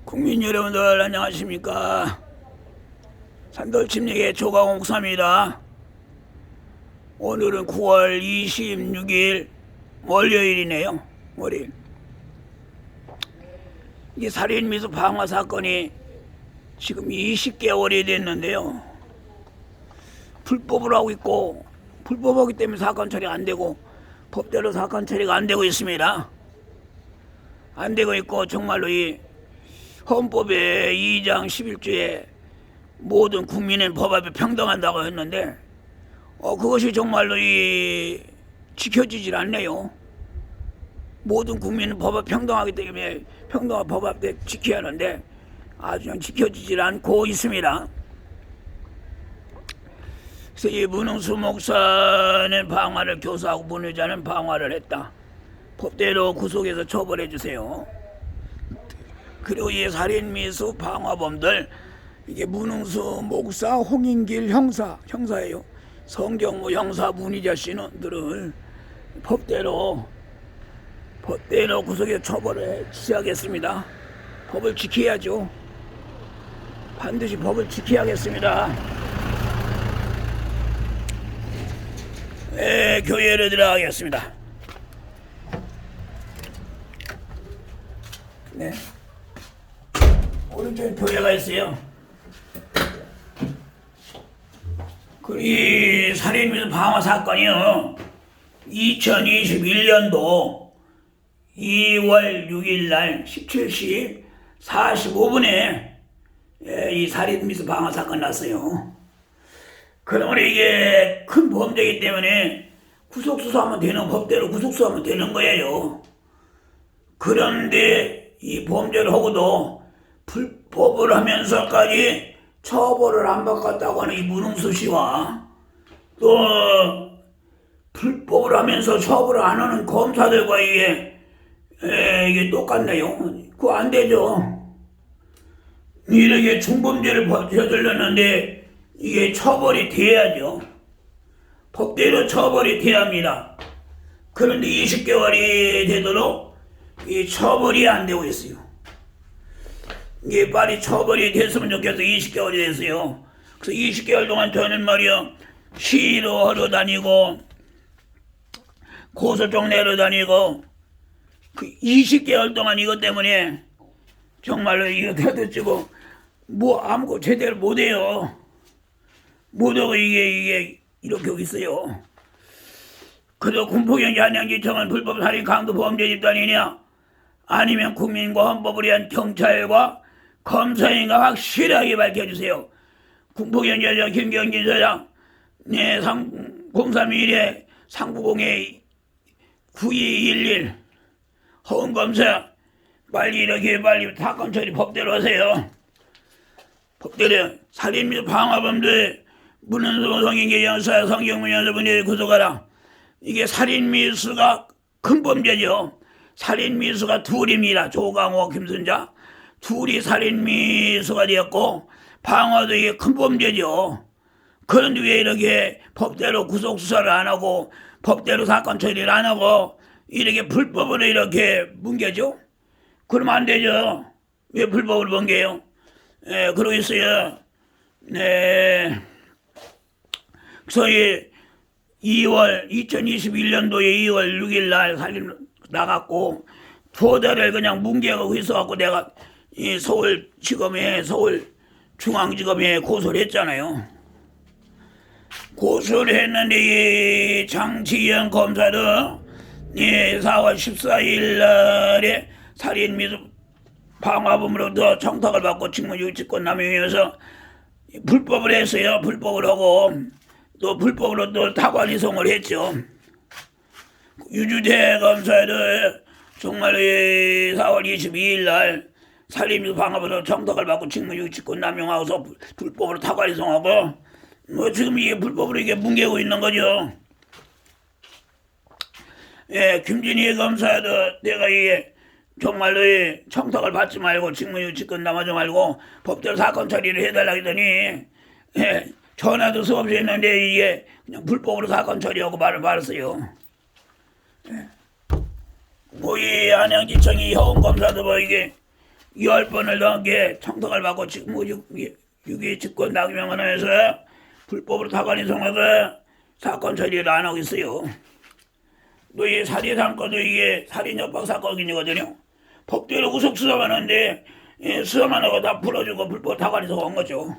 국민 여러분들 안녕하십니까. 산돌침례의 조강옥 목사입니다. 오늘은 9월 26일 월요일이네요. 월요일. 이게 살인미수 방화 사건이 지금 20개월이 됐는데요. 불법을 하고 있고, 불법하기 때문에 사건 처리가 안 되고, 법대로 사건 처리가 안 되고 있습니다. 안 되고 있고, 정말로 이 헌법의 2장 11조에 모든 국민은 법 앞에 평등한다고 했는데 그것이 정말로 지켜지질 않네요. 모든 국민은 법 앞에 평등하기 때문에 평등한 법 앞에 지켜야 하는데 아주 지켜지질 않고 있습니다. 그래서 이 문흥수 목사는 방화를 교사하고 문의자는 방화를 했다. 법대로 구속해서 처벌해 주세요. 그리고 이 살인미수 방화범들, 이게 문흥수 목사 홍인길 형사예요. 성경무 형사 문희자 씨는들을 법대로 구속해 처벌해 주셔야겠습니다. 법을 지켜야죠. 반드시 법을 지켜야겠습니다. 네, 교회를 들어가겠습니다. 네. 오른쪽에 교회가 있어요. 이 살인미수 방화 사건이요, 2021년도 2월 6일 날 17시 45분에 이 살인미수 방화 사건 났어요. 그러면 이게 큰 범죄이기 때문에 구속수사하면 되는, 법대로 구속수사하면 되는 거예요. 그런데 이 범죄를 하고도 불법을 하면서까지 처벌을 안 받았다고 하는 이 문흥수 씨와 또 불법을 하면서 처벌을 안 하는 검사들과 이게 똑같네요. 그거 안 되죠. 이렇게 중범죄를 저질렀는데 이게 처벌이 돼야죠. 법대로 처벌이 돼야 합니다. 그런데 20개월이 되도록 이 처벌이 안 되고 있어요. 이게 빨리 처벌이 됐으면 좋겠어. 20개월이 됐어요. 그래서 20개월 동안 저는 말이요, 시위로 하러 다니고 고소장 내러 다니고 그 20개월 동안 이것 때문에 정말로 이거 대도치고 뭐 아무것도 제대로 못해요. 못하고 이게 이렇게 하고 있어요. 그래도 군포경제 한양지청은 불법 살인 강도 범죄 집단이냐 아니면 국민과 헌법을 위한 경찰과 검사인가 확실하게 밝혀주세요. 군포경제장 김경진 서장, 네, 031에 390에 9211 허은검사, 빨리 사건 처리 법대로 하세요. 법대로 살인미수 방화범들 문흥수 성인계 연사 성경문 연사분이 구속하라. 이게 살인미수가 큰 범죄죠. 살인미수가 둘입니다. 조강호, 김순자 둘이 살인미수가 되었고 방화도 이게 큰 범죄죠. 그런데 왜 이렇게 법대로 구속수사를 안 하고 법대로 사건 처리를 안 하고 이렇게 불법으로 이렇게 뭉개죠? 그러면 안 되죠. 왜 불법으로 뭉개요? 그러고 있어요. 네. 그래서 2021년도에 2월 6일 날 살인 나갔고 2달을 그냥 뭉개고 있어갖고 내가 이 서울중앙지검에 고소를 했잖아요. 고소를 했는데 이 장치현 검사도 4월 14일 날에 살인미수 방화범으로부터 청탁을 받고 직무유기권 남용해서 불법을 했어요. 불법을 하고 또 불법으로 또 타관이송을 했죠. 유주태 검사도 정말 4월 22일 날 살인미수 방화범으로 청탁을 받고 직무유기권 남용하고서 불법으로 타관이송하고 지금 이게 불법으로 이게 뭉개고 있는 거죠. 김진희 검사도 내가 이게 정말로 청탁을 받지 말고 직무유기권 남하지 말고 법대로 사건 처리를 해달라 했더니 전화도 수없이 했는데 이게 그냥 불법으로 사건 처리하고 말았어요. 이 안양지청이 허은검사도 이게 10번을 넘게 청탁을 받고 유기 직권 남용을 해서 불법으로 타관이 성해서 사건 처리를 안 하고 있어요. 또 이 살인 사건도 이게 살인 협박 사건이거든요. 법대로 구속 수사하는데 수사만 하고 다 풀어주고 불법 타관이 성한 거죠.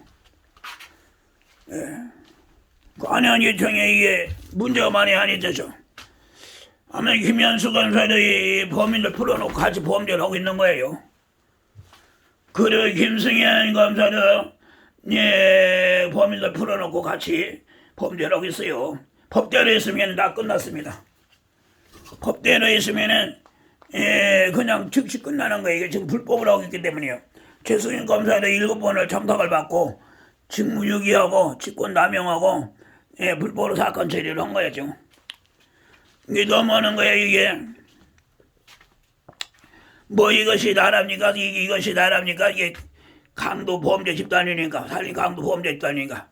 관현유청에 이게 문제가 많이 아니죠. 아마 김현수 검사도 이 범인들 풀어놓고 같이 범죄를 하고 있는 거예요. 그리고 김승현 검사도 범인들 풀어놓고 같이 범죄를 하고 있어요. 법대로 있으면 다 끝났습니다. 법대로 있으면은 그냥 즉시 끝나는 거예요. 이게 지금 불법을 하고 있기 때문이에요. 최승현 검사도 7번을 청탁을 받고 직무유기하고 직권남용하고 불법으로 사건 처리를 한 거였죠. 이게 넘어오는 거예요. 이게 뭐 이것이 나랍니까? 이것이 나랍니까? 이게 강도 범죄 집단이니까, 살인 강도 범죄 집단이니까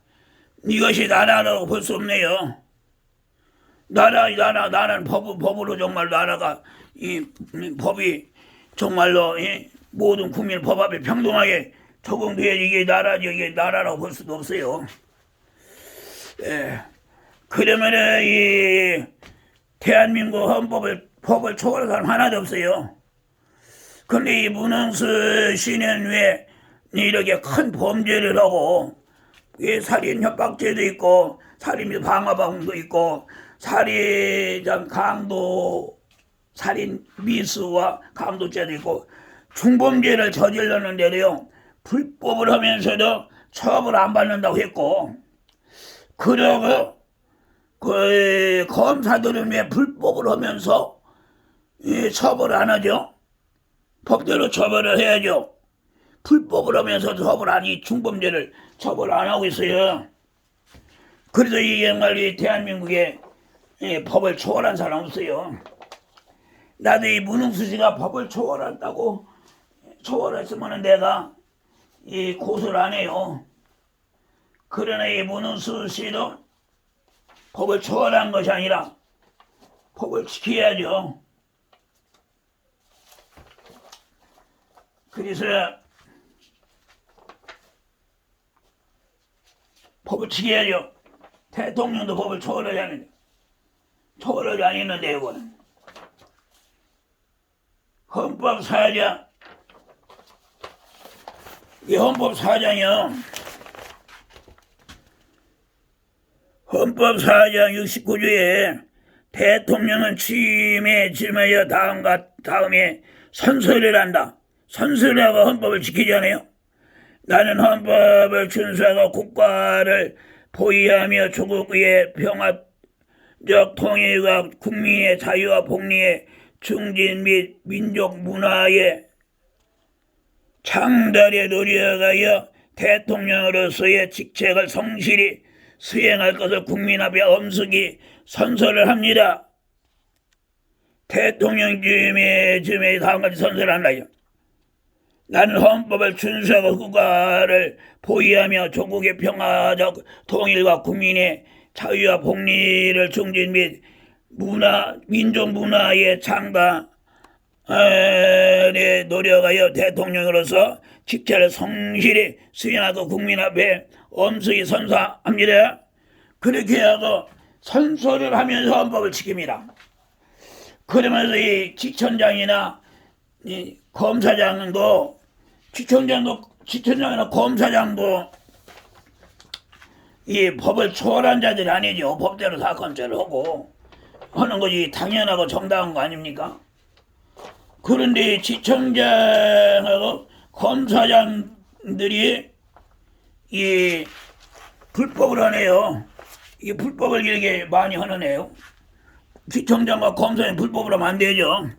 이것이 나라라고 볼 수 없네요. 나라는 법으로 정말 나라가 이 법이 정말로 모든 국민 법 앞에 평등하게 적용돼야 이게 나라지. 이게 나라라고 볼 수도 없어요. 그러면은 이 대한민국 법을 초월한 사람 하나도 없어요. 근데 이 문흥수 씨는 왜 이렇게 큰 범죄를 하고 살인 협박죄도 있고 살인 방화범도 있고 살인장 강도 살인 미수와 강도죄도 있고 중범죄를 저질렀는데도요 불법을 하면서도 처벌 안 받는다고 했고, 그리고 그 검사들은 왜 불법을 하면서 처벌 안 하죠? 법대로 처벌을 해야죠. 불법을 하면서 처벌 아니 중범죄를 처벌 안 하고 있어요. 그래서 이 정말 이 대한민국에 법을 초월한 사람 없어요. 나도 이 문흥수 씨가 법을 초월한다고 초월했으면 내가 이 고소를 안 해요. 그러나 이 문흥수 씨도 법을 초월한 것이 아니라 법을 지켜야죠. 그래서 법을 지켜야죠. 대통령도 법을 초월하지 않는데, 초월하지 않았는데 이거는 헌법사장, 이 헌법사장이요. 헌법사장 69조에 대통령은 취임에 질문하여 다음에 선서를 한다. 선서라고 헌법을 지키지 않아요? 나는 헌법을 준수하고 국가를 보위하며 조국의 평화적 통일과 국민의 자유와 복리의 증진 및 민족 문화의 창달에 노력하여 대통령으로서의 직책을 성실히 수행할 것을 국민 앞에 엄숙히 선서를 합니다. 대통령쯤에 다음까지 선서를 한다요. 나는 헌법을 준수하고 국가를 보위하며 조국의 평화적 통일과 국민의 자유와 복리를 증진 및 민족 문화의 창달에 노력하여 대통령으로서 직책을 성실히 수행하고 국민 앞에 엄숙히 선서합니다. 그렇게 하고 선서를 하면서 헌법을 지킵니다. 그러면서 이 지청장이나 이 검사장도 지청장이나 검사장도 이 법을 초월한 자들이 아니죠. 법대로 사건죄를 하고 하는 것이 당연하고 정당한 거 아닙니까? 그런데 지청장하고 검사장들이 이 불법을 하네요. 이 불법을 이렇게 많이 하는 애요. 지청장과 검사는 불법으로 하면 안 되죠.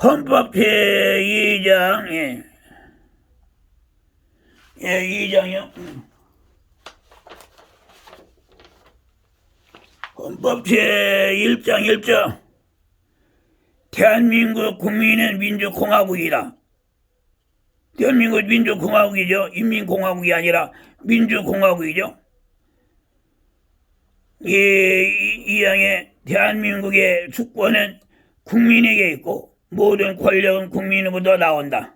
헌법 제2장 2장이요. 헌법 제1장 1조 대한민국 국민은 민주공화국이다. 대한민국 민주공화국이죠. 인민공화국이 아니라 민주공화국이죠. 이 양의 대한민국의 주권은 국민에게 있고 모든 권력은 국민으로부터 나온다.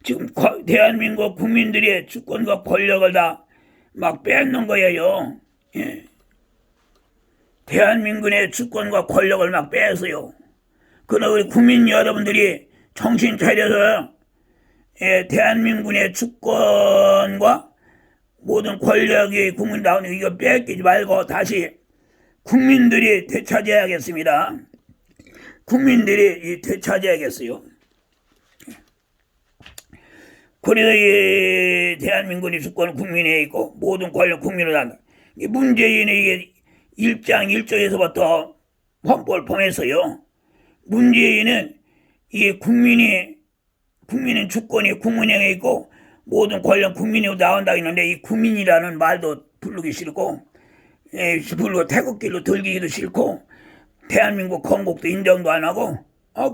지금 대한민국 국민들의 주권과 권력을 다 막 뺏는 거예요. 예. 대한민국의 주권과 권력을 막 뺏어요. 그러나 우리 국민 여러분들이 정신 차려서 대한민국의 주권과 모든 권력이 국민 나오는 이거 뺏기지 말고 다시 국민들이 되찾아야겠습니다. 국민들이 되찾아야겠어요. 그래서 이 대한민국의 주권은 국민에 있고 모든 권력 국민으로 한다. 문재인의 이게 1장 1조에서부터 헌법을 범했어요. 문재인은 이게 국민은 주권이 국민에 있고 모든 권력 국민으로 나온다 했는데 이 국민이라는 말도 부르기 싫고 부르고 태극기로 들기도 싫고 대한민국 건국도 인정도 안 하고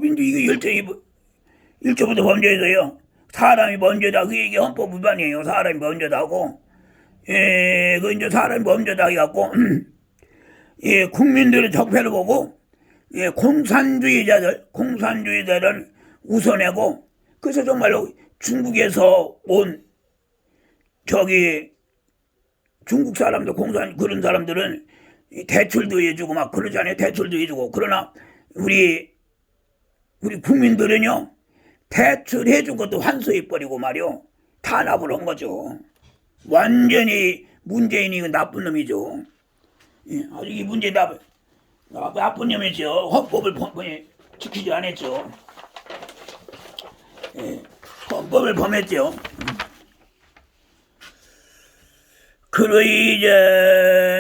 민주 이거 1조부터 범죄해서요. 사람이 먼저다. 그 얘기 헌법 위반이에요. 사람이 먼저다고. 그 이제 사람이 먼저다 해갖고 국민들의 적폐를 보고 공산주의자들은 우선하고 그래서 정말로 중국에서 온 중국 사람들 그런 사람들은 대출도 해주고 막 그러잖아요. 대출도 해주고 그러나 우리 국민들은요 대출해준 것도 환수해버리고 말이요 탄압을 한 거죠. 완전히 문재인이 나쁜 놈이죠. 아주 이 문재인 나쁜 놈이죠. 헌법을 지키지 않았죠. 헌법을 범했죠. 그러이정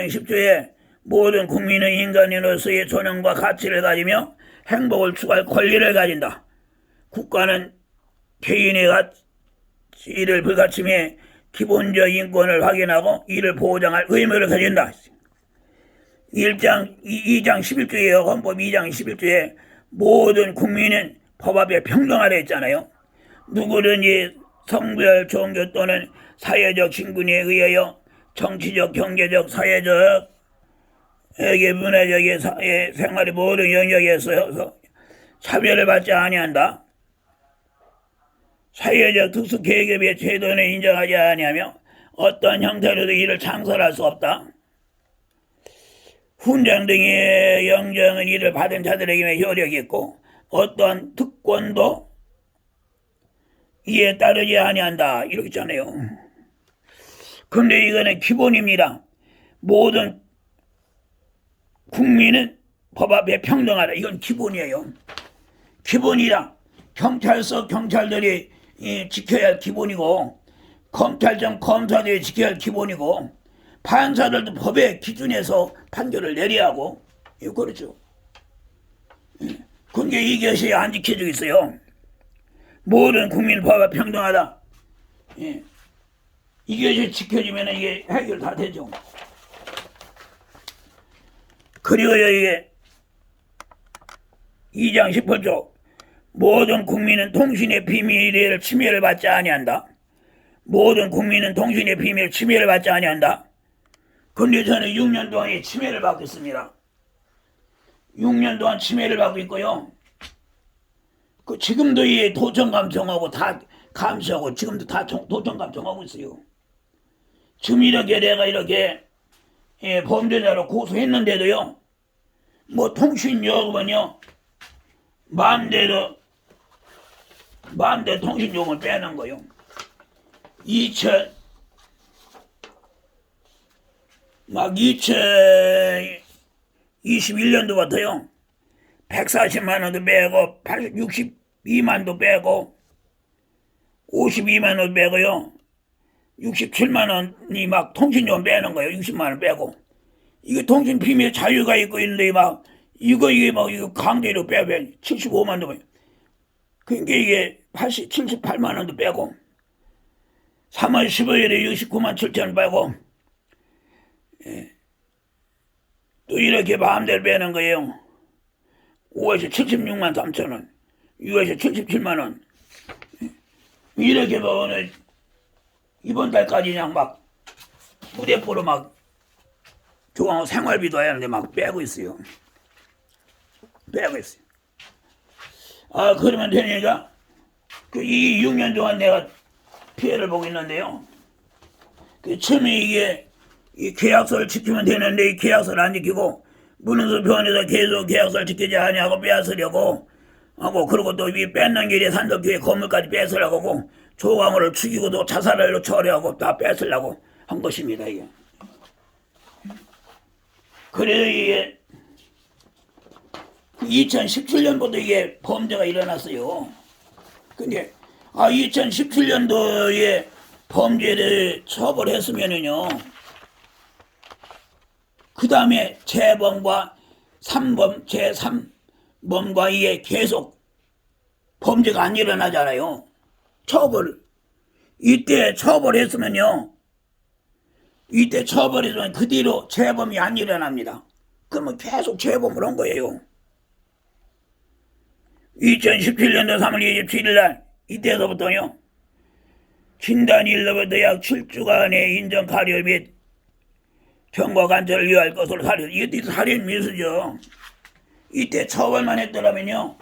10조에 모든 국민은 인간으로서의 존엄과 가치를 가지며 행복을 추구할 권리를 가진다. 국가는 개인의 가치를 불가침해 기본적 인권을 확인하고 이를 보장할 의무를 가진다. 2장 11조에 헌법 2장 11조에 모든 국민은 법 앞에 평등하다 했잖아요. 누구든지 성별, 종교 또는 사회적 신분에 의하여 정치적, 경제적, 사회적, 문화적, 생활의 모든 영역에서 차별을 받지 아니한다. 사회적 특수 계급의 제도는 인정하지 아니하며 어떤 형태로도 이를 창설할 수 없다. 훈장 등의 영정은 이를 받은 자들에게만 효력이 있고 어떤 특권도 이에 따르지 아니한다. 이렇게 있잖아요. 근데 이거는 기본입니다. 모든 국민은 법 앞에 평등하다. 이건 기본이에요. 기본이라 경찰들이 지켜야 할 기본이고 검찰청 검사들이 지켜야 할 기본이고 판사들도 법의 기준에서 판결을 내려야 하고 그렇죠. 근데 이것이 안 지켜지고 있어요. 모든 국민 법 앞에 평등하다. 이것이 지켜지면 이게 해결 다 되죠. 그리고 이게 2장 18조 모든 국민은 통신의 비밀을 침해를 받지 아니한다. 모든 국민은 통신의 비밀 침해를 받지 아니한다. 근데 저는 6년 동안 침해를 받고 있습니다. 6년 동안 침해를 받고 있고요. 지금도 이 도청 감청하고 다 감시하고 지금도 다 도청 감청하고 있어요. 지금 이렇게 내가 이렇게 범죄자로 고소했는데도요. 뭐 통신요금은요. 마음대로 통신요금을 빼는 거요. 2021년도부터요. 140만 원도 빼고 62만도 빼고 52만 원 빼고요. 67만 원이 막 통신요금 빼는 거예요. 60만 원 빼고. 이게 통신 비밀 자유가 있고 있는데 이게 강제로 빼면 75만 원도 빼고. 그러니까 이게 78만 원도 빼고 3월 15일에 69만 7천 원 빼고 또 이렇게 마음대로 빼는 거예요. 5월에 76만 3천 원, 6월에 77만 원. 이렇게 오늘 이번 달까지 그냥 막 무대포로 막 중앙 생활비도 해야 하는데 막 빼고 있어요. 아, 그러면 되니까 이 6년 동안 내가 피해를 보고 있는데요. 처음에 이 계약서를 지키면 되는데 이 계약서를 안 지키고 문흥수 병원에서 계속 계약서를 지키지 아니하고 빼앗으려고 하고, 그리고 또 이 뺏는 길에 산덕교회 건물까지 뺏으려고 하고, 조광호를 죽이고도 자살하려고 처리하고 다 뺏으려고 한 것입니다. 이게. 그래서 이게 2017년부터 이게 범죄가 일어났어요. 근데 2017년도에 범죄를 처벌했으면은요, 그 다음에 재범과 3범, 제3범과 이게 계속 범죄가 안 일어나잖아요. 이때 처벌했으면요, 이때 처벌했으면 그 뒤로 재범이 안 일어납니다. 그러면 계속 재범을 한 거예요. 2017년도 3월 27일 날 이때서부터요, 진단 일로부터 약 7주간의 인정 가려 및 경과 관찰을 위할 것으로 살인, 이때 살인 미수죠. 이때 처벌만 했더라면요,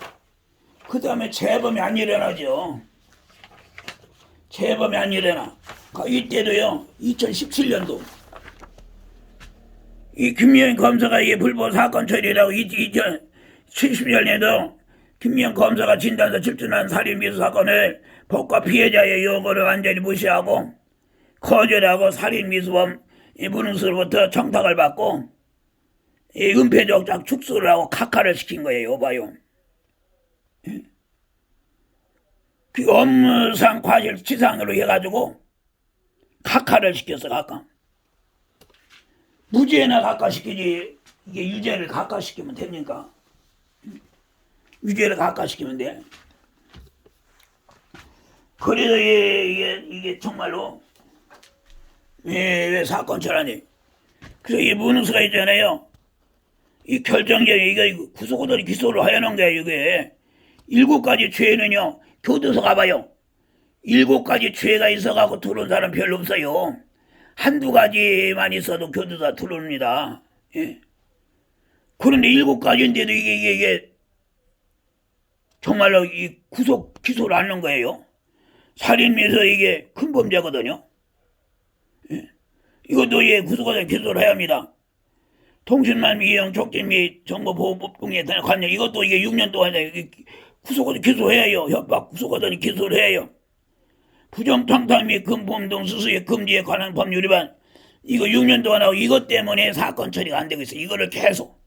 그 다음에 재범이 안 일어나죠. 재범이 안 일어나. 이때도요, 2017년도 이 김미영 검사가 이 불법 사건 처리라고 2070년에도 김미영 검사가 진단서 출전한 살인 미수 사건을 법과 피해자의 요구를 완전히 무시하고 거절하고 살인 미수범 문흥수로부터 청탁을 받고 은폐적작 축소를 하고 각하를 시킨 거예요. 봐요. 그 업무상 과실치상으로 해가지고 각하를 시켰어. 각하. 무죄나 각하시키지, 이게 유죄를 각하시키면 됩니까? 유죄를 각하시키면 돼. 그래서 이게 정말로 왜 사건 처리하니? 그래서 이 문흥수가 있잖아요. 이 결정적인 이거 구속호들이 기소를 하여놓은 거야. 이게 7가지 죄는요, 교도소 가봐요. 7가지 죄가 있어가지고 들어온 사람 별로 없어요. 한두 가지만 있어도 교도소 들어옵니다. 예? 그런데 7가지인데도 이게 정말로 이 구속 기소를 안 넣은 거예요. 살인미수 이게 큰 범죄거든요. 예? 이것도 구속호들 기소를 해야 합니다. 통신망 이용 촉진 및 정보보호법 등에 관련, 이것도 이게 6년 동안 구속호들 기소해야 해요. 협박 구속호들이 기소를 해요. 부정청탁 및 금품 등 수수의 금지에 관한 법률 위반, 이거 6년 동안 하고 이것 때문에 사건 처리가 안 되고 있어요. 이거를 계속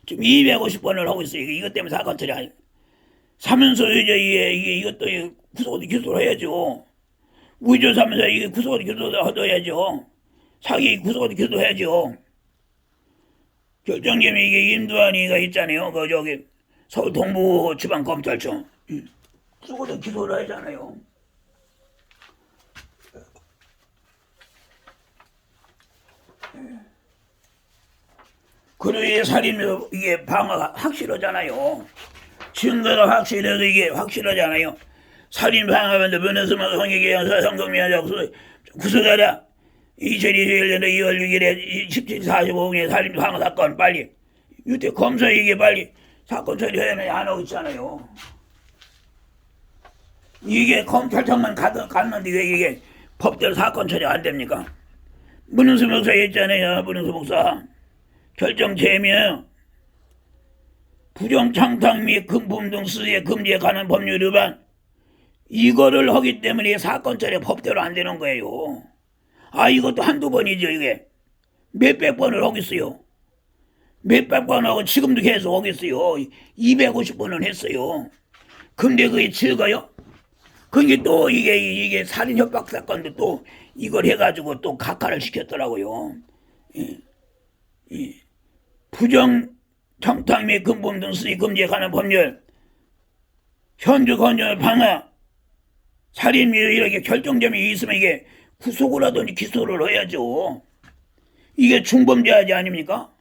지금 250번을 하고 있어요. 이것 때문에 사건 처리 안 해요. 사면서 이것도 구속호들 기소를 해야죠. 위조 사면서 이게 구속호들 기소를 해야죠. 사기 구속호들 기소해야죠. 결정점이 이게 임두환이가 있잖아요. 저기 서울 동부지방검찰청. 구속호들 기소를 하잖아요. 그리고 살인으로 이게 방어가 확실하잖아요. 증거가 확실해서 이게 확실하잖아요. 살인 방어하는데 면허서만 성의계양서 성금미화적 구속하라. 2021년도 2월 6일에 17시 45분에 살인 방어 사건 빨리. 이때 검사 이게 빨리 사건 처리해야 안 하고 있잖아요. 이게 검찰청만 갔는데 왜 이게 법대로 사건 처리 안 됩니까? 문흥수 목사 있잖아요. 문흥수 목사. 결정 제명, 부정청탁 및 금품 등 수수의 금지에 관한 법률 위반, 이거를 하기 때문에 사건 처리 법대로 안 되는 거예요. 이것도 한두 번이죠. 이게 몇백 번을 하겠어요. 몇백 번 하고 지금도 계속 하겠어요. 250번을 했어요. 근데 그게 즐거요? 그게 또 이게 살인 협박 사건도 또 이걸 해가지고 또 각하를 시켰더라고요. 부정 청탁 및 금품 등 수익 금지에 관한 법률, 현주 건조 방어, 살인 및 이렇게 결정점이 있으면 이게 구속을 하더니 기소를 해야죠. 이게 중범죄하지 아닙니까?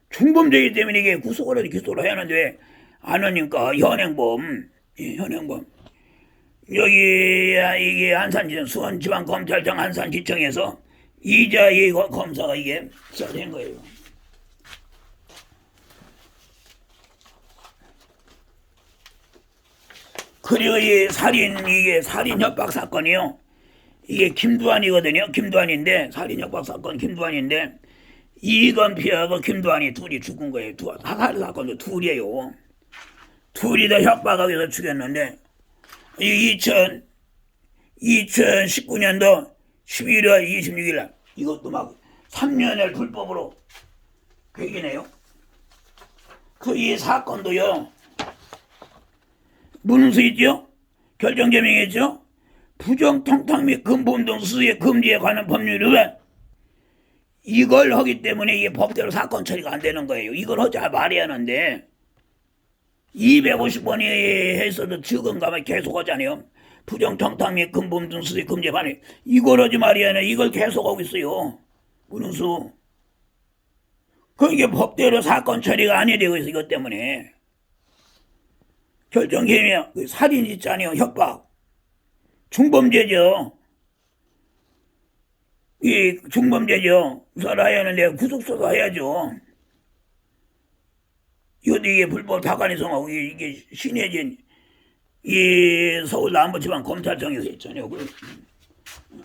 중범죄이기 때문에 이게 구속을 하더니 기소를 해야 하는데 안 하니까 현행범. 여기 이게 안산지청 수원지방검찰청 안산지청에서 이자희 검사가 이게 시작된 거예요. 그리고 이 이게 살인 협박 사건이요. 이게 김두한이거든요. 김두한인데, 살인 협박 사건 김두한인데, 이건피하고 김두한이 둘이 죽은 거예요. 살인 사건도 둘이에요. 둘이 다 협박하기 위해서 죽였는데, 2019년도 11월 26일 날, 이것도 막 3년을 불법으로 괴기네요. 이 사건도요, 문수 있죠? 결정제명이죠? 부정통탁 및 금품 등 수수의 금지에 관한 법률 위반. 이걸 하기 때문에 이게 법대로 사건 처리가 안 되는 거예요. 이걸 하자 말이 하는데 250번이 했어도 지금 가면 계속 하잖아요. 부정통탁 및 금품 등 수수의 금지에 관해 이걸 하지 말이 하네. 이걸 계속 하고 있어요. 문수. 그게 법대로 사건 처리가 안 되고 있어. 이것 때문에. 결정계명, 살인 있잖아요. 협박. 중범죄죠. 이 중범죄죠. 수사를 해야 하는데 구속수사 해야죠. 이게 불법 다간이송하고 이게 신해진 이 서울 남부지방 검찰청에서 했잖아요.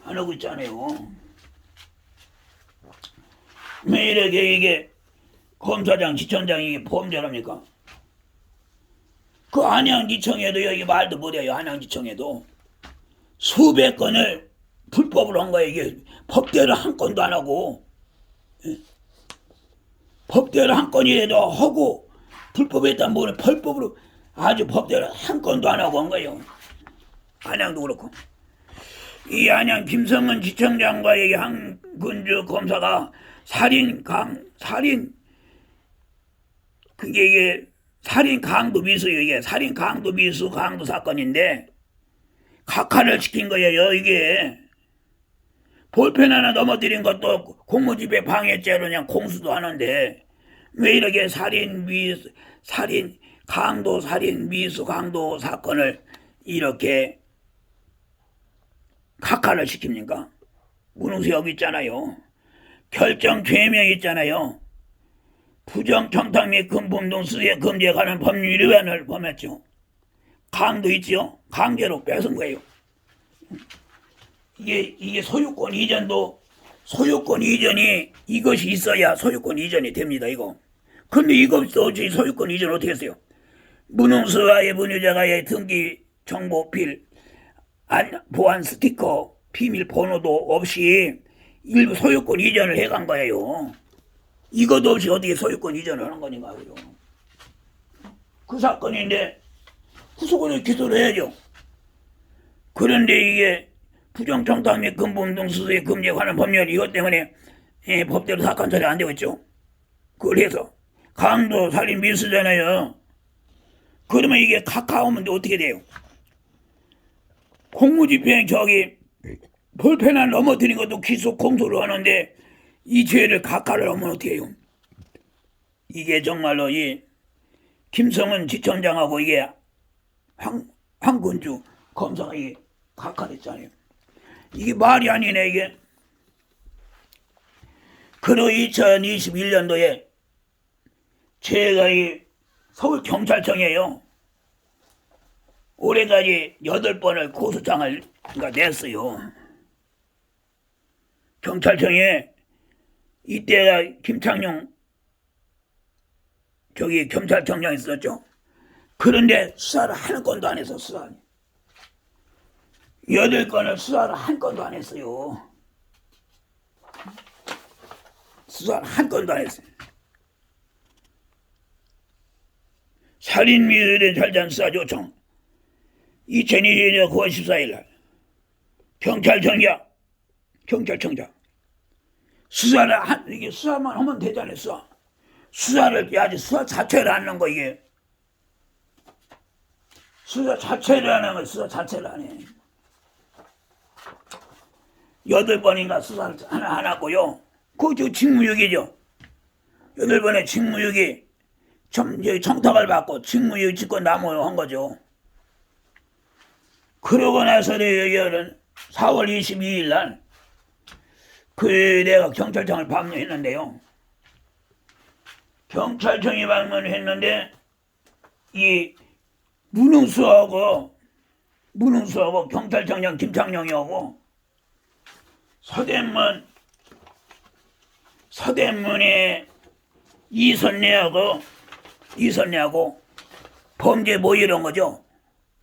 안 하고 있잖아요. 왜 이렇게 이게 검사장, 지청장이 범죄랍니까? 그 안양지청에도 여기 말도 못해요. 안양지청에도 수백 건을 불법으로 한 거예요. 이게 법대로 한 건도 안 하고, 법대로 한 건이라도 하고 불법에 있다면 뭐는 불법으로 아주 법대로 한 건도 안 하고 한 거예요. 안양도 그렇고. 이 안양 김성은 지청장과 이 한근주 검사가 이게 살인 강도 미수요. 이게 살인 강도 미수 강도 사건인데 각하를 시킨 거예요. 이게 볼펜 하나 넘어뜨린 것도 공무집행 방해죄로 그냥 공수도 하는데 왜 이렇게 살인 미수 강도 사건을 이렇게 각하를 시킵니까? 문흥수 여기 있잖아요. 결정 죄명 있잖아요. 부정청탁 및 금품 등 수수의 금지에 관한 법률 위반을 범했죠. 강도 있죠. 강제로 뺏은 거예요. 이게 소유권 이전도 소유권 이전이 이것이 있어야 소유권 이전이 됩니다. 이거. 근데 이거 없이 소유권 이전 어떻게 했어요? 문흥수와의 문유자가의 등기 정보 필 보안 스티커 비밀 번호도 없이 일부 소유권 이전을 해간 거예요. 이것도 없이 어떻게 소유권 이전을 하는 거니까. 그 사건인데 구속을 기소를 해야죠. 그런데 이게 부정청탁 및 금품 등 수수의 금지에 관한 법률 이것 때문에 법대로 사건 처리 안 되고 있죠. 그걸 해서 강도 살인 미수잖아요. 그러면 이게 각하오면 어떻게 돼요? 공무집행 볼펜 하나 넘어뜨린 것도 기소 공소를 하는데 이 죄를 각하를 하면 어떻게 해요? 이게 정말로 이 김성은 지청장하고 이게 황근주 검사가 이게 각하했잖아요. 이게 말이 아니네 이게. 그리고 2021년도에 제가 이 서울경찰청에요. 올해까지 8번을 고소장을 냈어요. 경찰청에 이때가 김창룡 경찰청장이 있었죠. 그런데 수사를 한 건도 안 했어. 수사를 8건을 수사를 한 건도 안 했어요. 수사를 한 건도 안 했어요. 살인미수에 절단 수사 요청 2022년 9월 14일 날 경찰청장 수사를 이게 수사만 하면 되잖아요. 수사를 해야지. 수사 자체를 하는 거 이게 수사 자체를 하는 거 수사 자체를 안 해. 8번인가 수사를 하나 안 하고요. 그거 직무유기죠. 8번의 직무유기 청탁을 받고 직무유기 직권 남용한 거죠. 그러고 나서 여기는 4월 22일 날 내가 경찰청을 방문했는데요. 경찰청에 방문했는데 이 문흥수하고 문흥수하고 경찰청장 김창룡이하고 서대문에 이선례하고 범죄 모의한 거죠.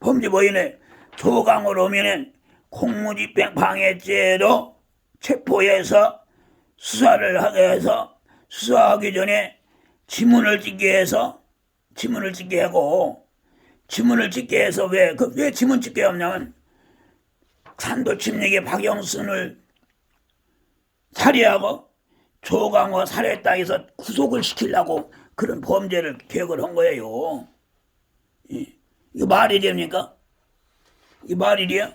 범죄 모의는 조강으로 오면은 공무집행 방해죄로 체포해서 수사를 하게 해서 수사하기 전에 지문을 찍게 해서 왜 지문 찍게 하냐면 산도 침략의 박영순을 살해하고 조강호 살해했다 해서 구속을 시키려고 그런 범죄를 계획을 한 거예요. 이거 말이 됩니까? 이 말이 돼요?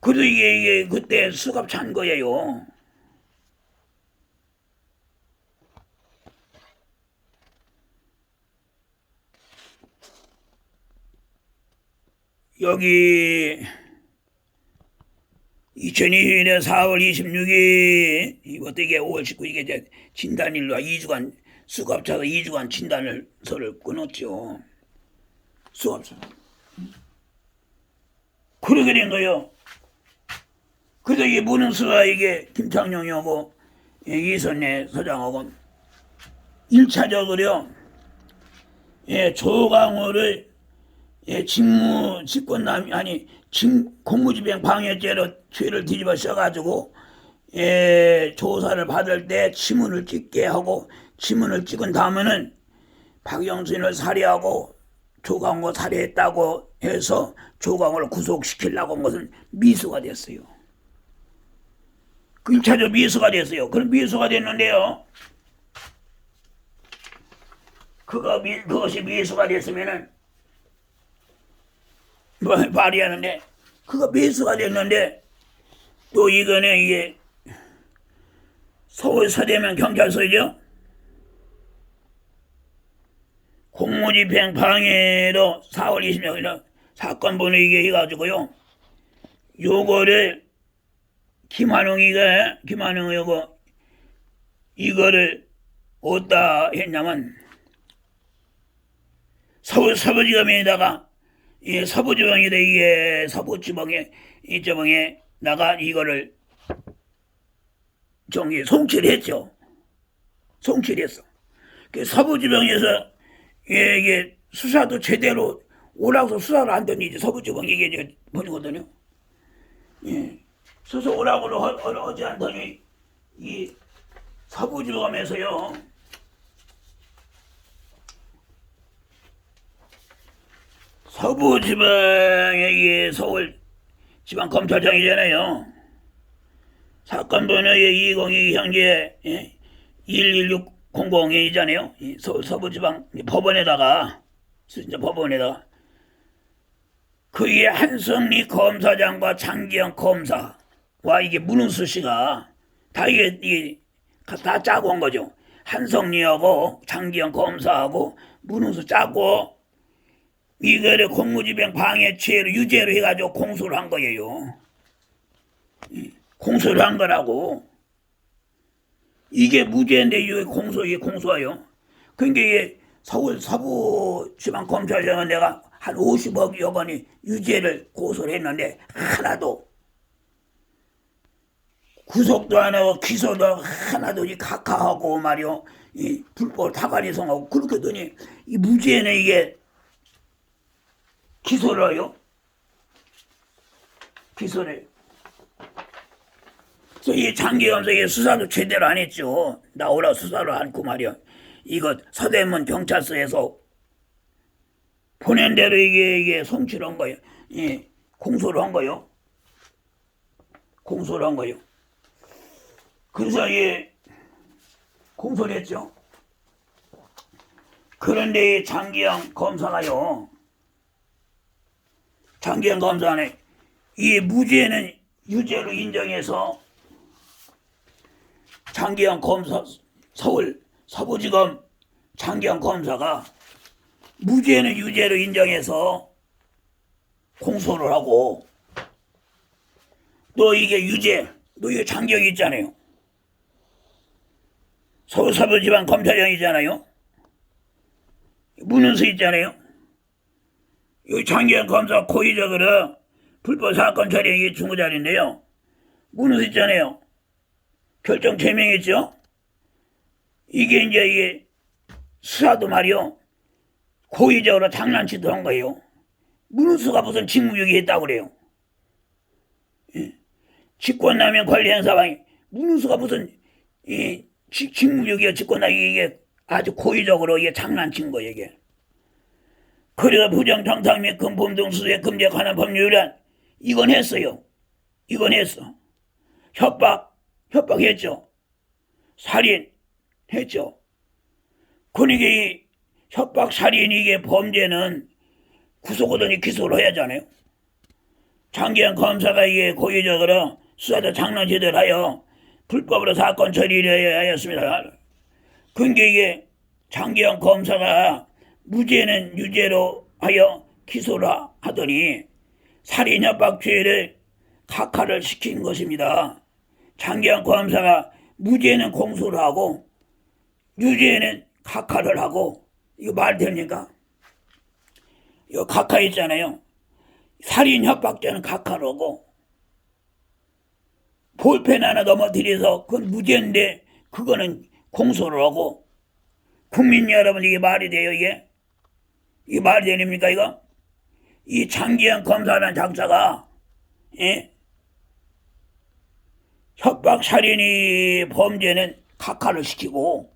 그래도 이게 그때 수갑 찬 거예요. 여기 2022년 4월 26일 어떻게 5월 19일 이게 이제 진단일로 2주간 수갑 차서 2주간 진단서를 끊었죠. 수갑차. 그러게 된 거예요. 그래서 이게 문흥수가 이게 김창룡이하고 이선례 서장하고 1차적으로 조강호를 직권남용 아니 공무집행 방해죄로 죄를 뒤집어 써가지고 조사를 받을 때 지문을 찍게 하고 지문을 찍은 다음에는 박영순을 살해하고 조강호 살해했다고 해서 조강호를 구속시키려고 한 것은 미수가 됐어요. 그 1차적 미수가 됐어요. 그런 미수가 됐는데요. 그것이 미수가 됐으면은 발의하는데 그거 미수가 됐는데 또 이거는 이게 서울 서대문 경찰서죠. 공무집행 방해로 4월 20일날 사건 번호 이게 해가지고요. 요거를 김한웅이고 이거를 어디다 했냐면 서울 서부지검에다가 서부지방에다 이게 서부지방에 나가 이거를 송치했죠. 송치했어. 그 서부지방에서 이게 수사도 제대로 오라고 수사를 안 던지지 서부지방 이게 보니거든요. 수사 오라고 하지 않더니 이 서부지검에서요. 서부지방의 서울지방검찰청이잖아요. 사건 번호의 202 현재 11600이잖아요. 서울서부지방 법원에다가 그의 한성리 검사장과 장기영 검사와 이게 문흥수 씨가 다 이게 다 짜고 한 거죠. 한성리하고 장기영 검사하고 문흥수 짜고 이거를 공무집행 방해죄로 유죄로 해가지고 공소를 한 거예요. 공소를 한 거라고. 이게 무죄인데 이게 공소예요. 그러니까 이게 서울 서부지방검찰청은 내가 한 50억여 번이 유죄를 고소를 했는데 하나도 구속도 안 하고 기소도 하나도 각하하고 말이요. 이 불법 타관이성하고 그렇게 더니 이 무죄는 이게 기소를 해요. 기소를. 그래서 이 장기검사의 수사도 제대로 안 했죠. 나오라 수사를 않고 말이야. 이거 서대문 경찰서에서 보낸 대로 이게 송치를 한 거예요. 공소를 한 거예요. 공소를 한 거예요. 그래서 공소를 했죠. 그런데 장기영 검사가요. 장기영 검사는 이 무죄는 유죄로 인정해서 장기영 검사 서울 서부지검 장기영 검사가 무죄는 유죄로 인정해서 공소를 하고 또 이게 유죄 또 이게 장기영이 있잖아요. 서울 서부지방 검찰청이잖아요. 문흥수 있잖아요. 이 장기영 검사 고의적으로 불법 사건 처리 이게 중고자리인데요. 문서 있잖아요. 결정 제명했죠. 이게 이제 이게 수사도 말이요. 고의적으로 장난치도 한 거예요. 문수가 무슨 직무유기 했다고 그래요. 예. 직권남용 권리행사방해 문수가 무슨 직무유기야 직권남용 이게 아주 고의적으로 이게 장난친 거예요 이게. 그래서 부정정당 및 금품 등 수수에 금지에 관한 법률안 이건 했어요. 이건 했어. 협박했죠. 살인했죠. 그러니까 이 협박 살인 이게 범죄는 구속하더니 기소를 해야 하잖아요. 장기현 검사가 이게 고의적으로 수사도 장난치들 하여 불법으로 사건 처리를 하였습니다. 그러니까 이게 장기현 검사가 무죄는 유죄로 하여 기소를 하더니 살인 협박 죄를 각하를 시킨 것입니다. 장기현 검사가 무죄는 공소를 하고 유죄는 각하를 하고 이거 말 됩니까? 이거 각하 있잖아요. 살인 협박죄는 각하를 하고 볼펜 하나 넘어뜨려서 그건 무죄인데 그거는 공소를 하고 국민 여러분 이게 말이 돼요 이게? 이게 말이 됩니까 이거? 이 장기현 검사라는 장사가 협박 살인이 범죄는 각하를 시키고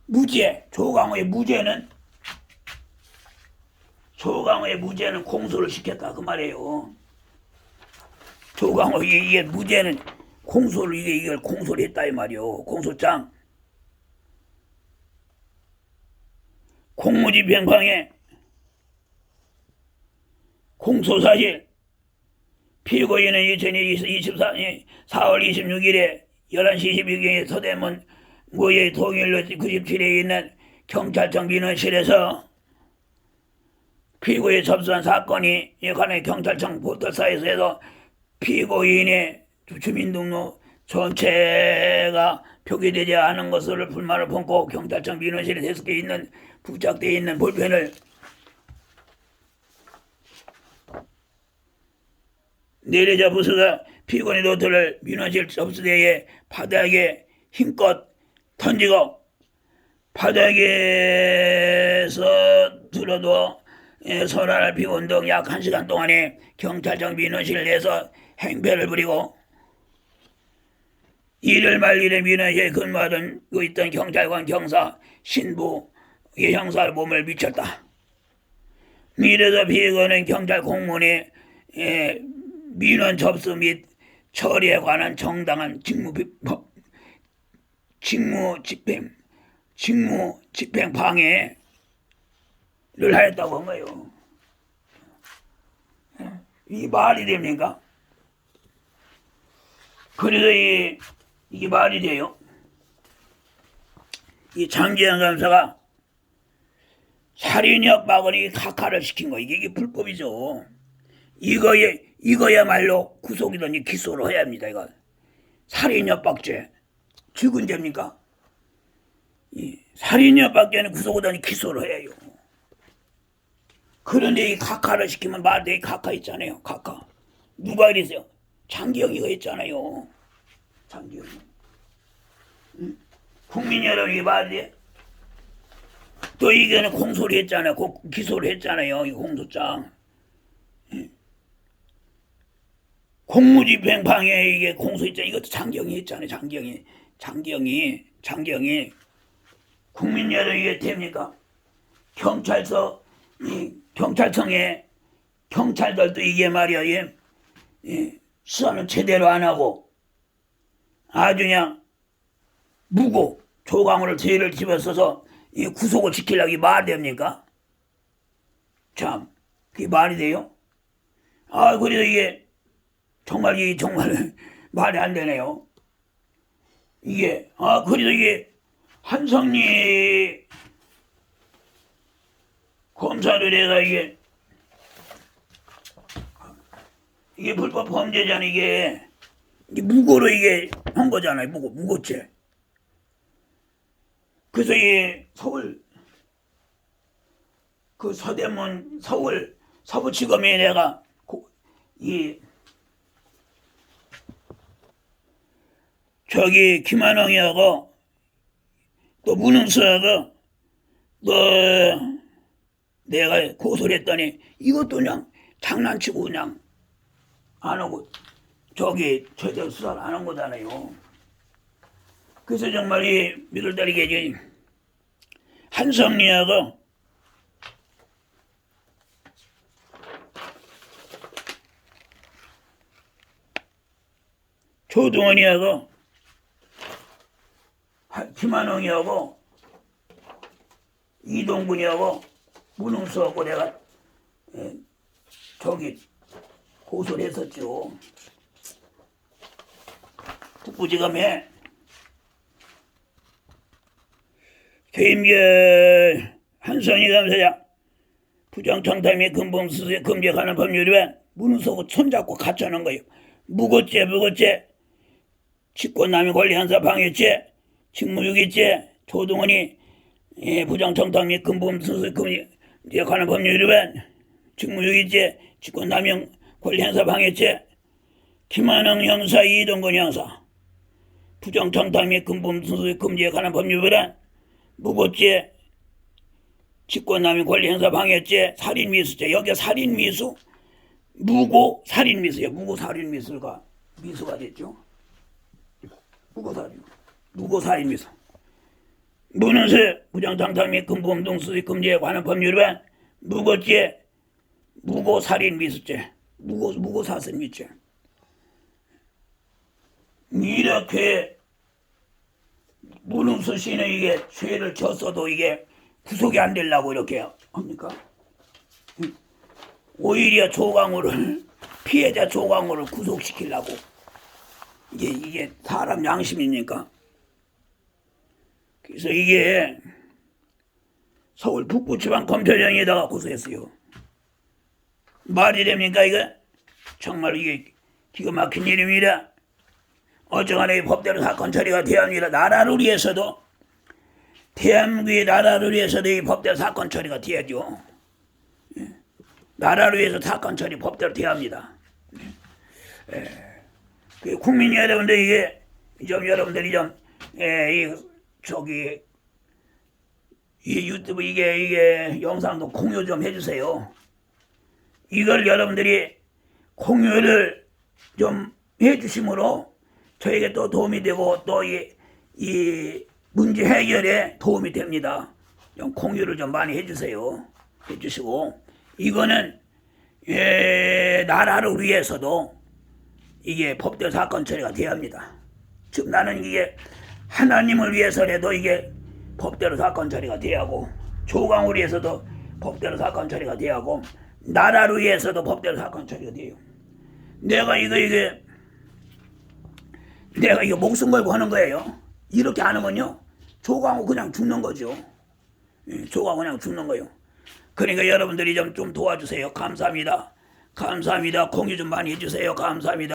무죄 조강호의 무죄는 공소를 시켰다 그 말이에요. 조강호 이게 무죄는 공소를 이걸 공소를 했다 이 말이요. 공소장 공무집행방해 공소사실 피고인은 2024년 4월 26일에 11시 22분에 서대문 모의 동일로 97에 있는 경찰청 민원실에서 피고에 접수한 사건이 관한 경찰청 포털사이트에서 피고인의 주민등록 전체가 표기되지 않은 것을 불만을 품고 경찰청 민원실에 대속해 있는 부착되어 있는 볼펜을 내려자 부수가 피고인의 노트를 민원실 접수대에 바닥에 힘껏 던지고 바닥에서 들어도 선언할 피고인 등 약 1시간 동안에 경찰청 민원실 내에서 행패를 부리고 이를 말일에 민원실에 근무하고 있던 경찰관 경사 신부의 형사의 몸을 미쳤다. 이래서 피고인은 경찰 공무원의 민원 접수 및 처리에 관한 정당한 직무집행 방해를 하였다고 한 거예요. 이 말이 됩니까? 그래서 이게 말이 돼요. 이 장기현 검사가 살인 협박을 각하를 시킨 거 이게 불법이죠. 이거야말로 구속이든지 기소를 해야 합니다. 이거 살인 협박죄 죽은 죄입니까? 살인 협박죄는 구속이든지 기소를 해야 해요. 그런데 이 각하를 시키면 말대 각하 있잖아요. 각하 누가 이랬어요? 장기영이가 했잖아요. 장기영. 국민 여러분이 말대 또 이거는 공소를 했잖아요. 기소를 했잖아요. 이 공소장. 공무집행 방해 이게 공소 있잖아요. 이것도 장기영이 했잖아요. 장기영이 국민 여러분 이게 됩니까? 경찰청에 경찰들도 이게 말이야. 수사는 제대로 안 하고 아주 그냥 무고 조강호를 죄를 집어써서 구속을 지키려고 말이 됩니까? 참 그게 말이 돼요? 그래서 이게 정말 말이 안 되네요. 그래서 이게 한성리 검사를 해서 이게 불법 범죄잖아. 이게 무고로 이게 한 거잖아요. 무고죄. 그래서 서울 서대문 서울 서부지검에 내가 이 저기 김한홍이하고 또 문흥수하고 또 내가 고소를 했더니 이것도 그냥 장난치고 그냥 안 하고 저기 제대로 수사를 안 한 거잖아요. 그래서 정말 이 미들다리게 한성리하고 조동원이하고 김한홍이하고 이동근이하고 문흥수하고 내가 저기 고소를 했었죠. 북부지검에 개임계 한성희 감사장 부정청탁 및 금품수수에 금지하는 법률 위반 문흥수하고 손잡고 갇혀놓은 거예요. 무고죄 직권남용 권리행사 방해죄 직무유기죄 조동원이 부정청탁 및 금품수수에 금지하는 법률 위반 직무유기죄 직권남용 권리행사 방해죄 김한홍 형사 이동근 형사 부정청탁 및 금품수수에 금지에 관한 법률 위반 무고죄 직권남용 권리행사 방해죄 살인미수죄 여기가 살인미수 무고 살인미수예요. 무고 살인미수가 미수가 됐죠. 무고 살인미수 문흥수 부정청탁 및 금품수수에 금지에 관한 법률 위반 무고죄 무고 살인미수죄 무고 사슬미죄 이렇게 문흥수 씨는 이게 죄를 졌어도 이게 구속이 안 되려고 이렇게 합니까? 오히려 조광우를 피해자 조광우를 구속시키려고 이게 사람 양심입니까? 그래서 이게 서울 북부지방검찰청에다가 고소했어요. 말이 됩니까 이거? 정말 이게 기가 막힌 일입니다. 어쩌간에 법대로 사건 처리가 돼야 합니다. 나라를 위해서도 대한민국의 나라를 위해서도 이 법대로 사건 처리가 돼야죠. 나라를 위해서 사건 처리 법대로 돼야 합니다. 국민 여러분들 이게 좀 여러분들이 좀 저기 이 유튜브 이게 영상도 공유 좀 해주세요. 이걸 여러분들이 공유를 좀 해주심으로 저에게 또 도움이 되고 또 이 문제 해결에 도움이 됩니다. 좀 공유를 좀 많이 해주시고 이거는 나라를 위해서도 이게 법대로 사건 처리가 돼야 합니다. 즉 나는 이게 하나님을 위해서라도 이게 법대로 사건 처리가 돼야 하고 조광우를 위해서도 법대로 사건 처리가 돼야 하고 나라를 위해서도 법대로 사건 처리가 돼요. 내가 이거 목숨 걸고 하는 거예요. 이렇게 안 하면요 조광우 그냥 죽는 거죠. 조광우 그냥 죽는 거예요. 그러니까 여러분들이 좀 도와주세요. 감사합니다. 공유 좀 많이 해주세요. 감사합니다.